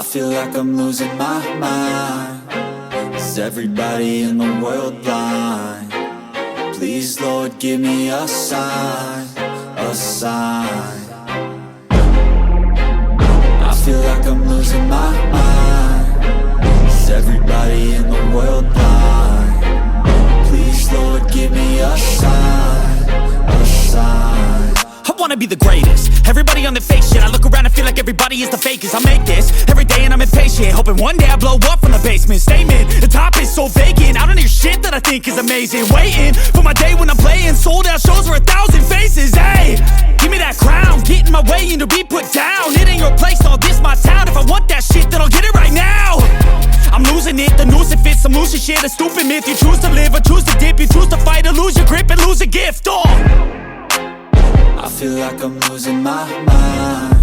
I feel like I'm losing my mind. Is everybody in the world blind? Please, Lord, give me a sign, a sign. I feel like I'm losing my mind. Is everybody in the world blind? Please, Lord, give me a sign, a sign. I wanna be the greatest. Everybody on the fake shit. I look around and feel like everybody is the fakest. I make this every day and I'm impatient, hoping one day I blow up from the basement. Statement, the top is so vacant. I don't hear shit that I think is amazing. Waiting for my day when I'm playing sold out shows for 1,000 faces. Hey, give me that crown, get in my way and to be put down. It ain't your place, all this my town. If I want that shit, then I'll get it right now. I'm losing it, the noose it fits. I'm losing shit, a stupid myth. You choose to live or choose to dip. You choose to fight or lose your grip and lose a gift. I feel like I'm losing my mind.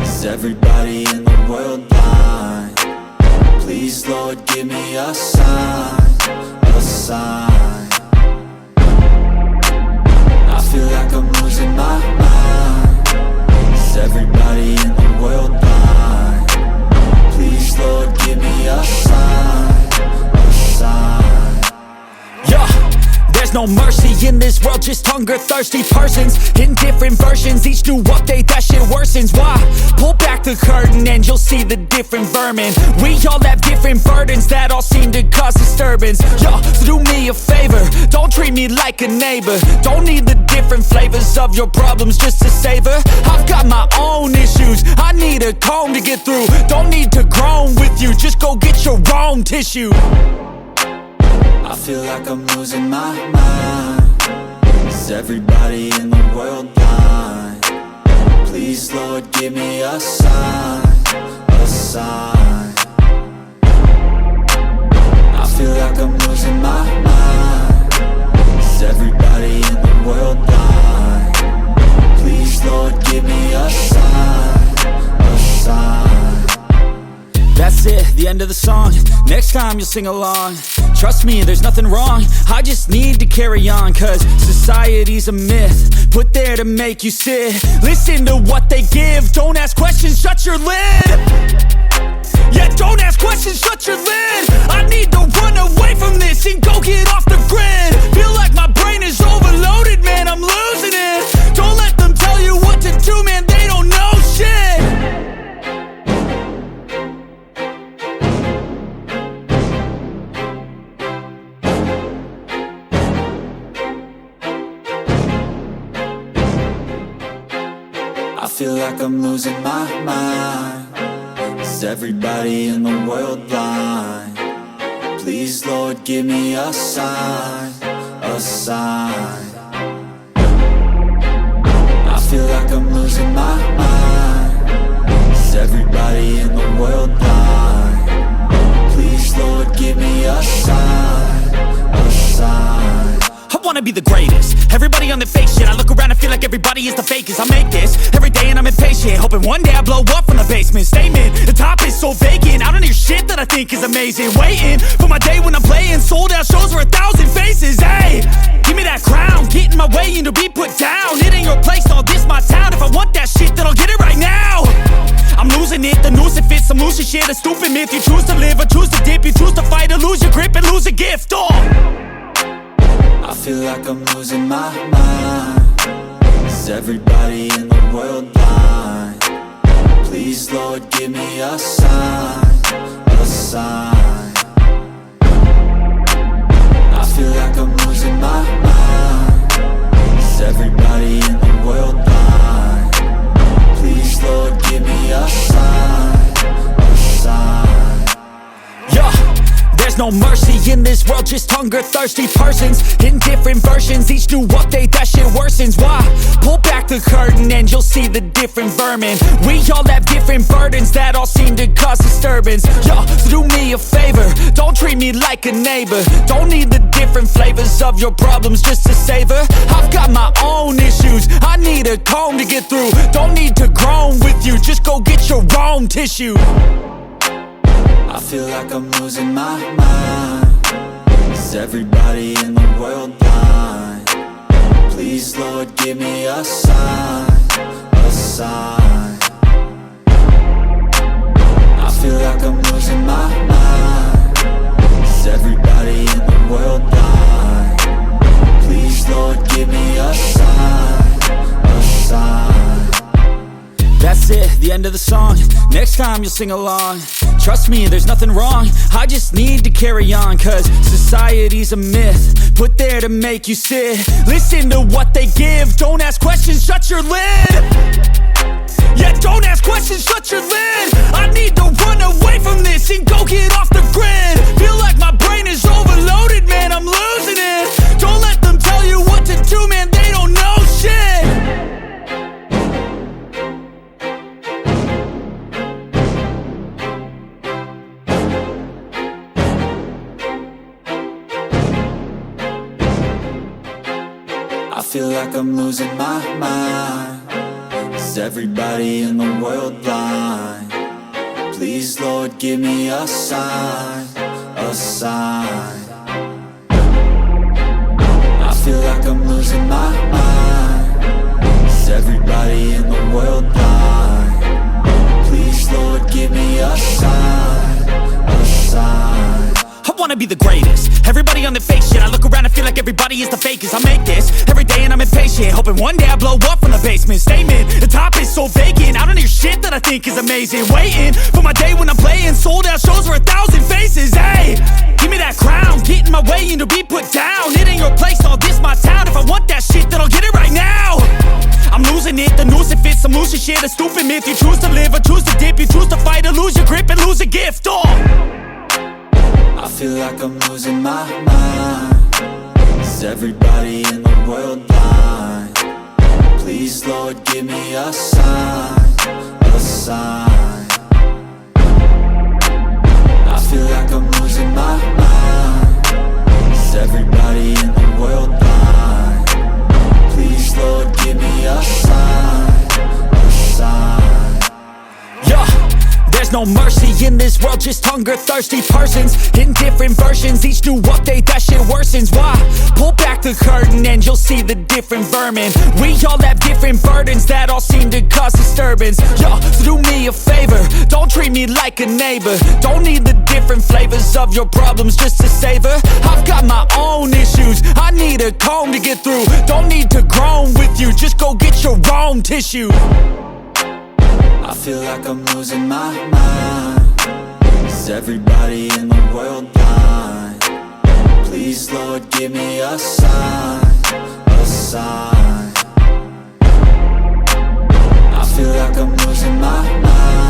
Is everybody in the world blind? Please, Lord, give me a sign, a sign. I feel like I'm losing my mind. Is everybody in the world blind? Please, Lord, give me a sign, a sign. Yeah. There's no mercy in this world, just hunger-thirsty persons in different versions. Each new update, that shit worsens. Why? Pull back the curtain and you'll see the different vermin. We all have different burdens that all seem to cause disturbance. Yo, so do me a favor, don't treat me like a neighbor. Don't need the different flavors of your problems just to savor. I've got my own issues, I need a comb to get through. Don't need to groan with you, just go get your own tissue. I feel like I'm losing my mind. Is everybody in the world blind? Please, Lord, give me a sign, a sign. I feel like I'm losing my mind. Is everybody in the world blind? Please, Lord, give me a sign, a sign. That's it, the end of the song. Next time you'll sing along. Trust me, there's nothing wrong. I just need to carry on, cause society's a myth put there to make you sit. Listen to what they give. Don't ask questions, shut your lid. Yeah, don't ask questions, shut your lid. I need to run away from this and go get off the grid. Feel like my brain is overloaded, man, I'm losing it. Don't let them tell you what to do, man, they don't know shit. I feel like I'm losing my mind. Is everybody in the world blind? Please, Lord, give me a sign, a sign. I feel like I'm losing my mind. Is everybody in the world blind? Please, Lord, give me a sign, a sign. I wanna be the greatest. Everybody on the fake shit. I look around and feel like everybody is the fakest. I make this every day and I'm impatient, hoping one day I blow up from the basement. Statement, the top is so vacant. I don't hear shit that I think is amazing. Waiting for my day when I'm playing sold out shows for 1,000 faces. Hey, give me that crown, get in my way and to be put down. It ain't your place, all this my town. If I want that shit, then I'll get it right now. I'm losing it, the noose it fits. I'm losing shit, a stupid myth. You choose to live or choose to dip. You choose to fight or lose your grip and lose a gift. I feel like I'm losing my mind. Is everybody in the world blind? Please, Lord, give me a sign, a sign. I feel like I'm losing my mind. Is everybody in the world blind? Please, Lord, give me a sign, a sign. Yeah. There's no mercy in this world, just hunger-thirsty persons in different versions. Each new update, that shit worsens. Why? Pull back the curtain and you'll see the different vermin. We all have different burdens that all seem to cause disturbance. Yo, so do me a favor, don't treat me like a neighbor. Don't need the different flavors of your problems just to savor. I've got my own issues, I need a comb to get through. Don't need to groan with you, just go get your own tissue. I feel like I'm losing my mind. Is everybody in the world blind? Please, Lord, give me a sign, a sign. I losing my mind. Is everybody in the world blind? Please, Lord, give me a sign, a sign. That's it, the end of the song. Next time you'll sing along. Trust me, there's nothing wrong. I just need to carry on, cause society's a myth, put there to make you sit. Listen to what they give. Don't ask questions, shut your lid. Yeah, don't ask questions, shut your lid. I need to run away from this and go get off the grid. Feel like my brain is overloaded, man, I'm losing it. Don't let them tell you what to do, man, they don't know shit. I feel like I'm losing my mind. Is everybody in the world blind? Please, Lord, give me a sign, a sign. I feel like I'm losing my mind. Is everybody in the world blind? Please, Lord, give me a sign, a sign. I wanna be the greatest. Everybody on the fake shit. I look around and feel like everybody is the fakest. I make this every day and I'm impatient, hoping one day I blow up from the basement. Statement, the top is so vacant. I don't hear shit that I think is amazing. Waiting for my day when I'm playing sold out shows for 1,000 faces. Hey, give me that crown, get in my way and to be put down. It ain't your place, all this my town. If I want that shit, then I'll get it right now. I'm losing it, the noose it fits. I'm losing shit, a stupid myth. You choose to live or choose to dip. You choose to fight or lose your grip and lose a gift. I feel like I'm losing my mind. Is everybody in the world blind? Please, Lord, give me a sign, a sign. I feel like I'm losing my mind. Is everybody in the world blind? Please, Lord, give me a sign, a sign. Yeah, there's no mercy in this world, just hunger-thirsty persons in different versions. Each new update, that shit worsens. Why? Pull back the curtain and you'll see the different vermin. We all have different burdens that all seem to cause disturbance. Yo, so do me a favor, don't treat me like a neighbor. Don't need the different flavors of your problems just to savor. I've got my own issues, I need a comb to get through. Don't need to groan with you, just go get your own tissue. I feel like I'm losing my mind. Is everybody in the world blind? Please, Lord, give me a sign, a sign. I feel like I'm losing my mind.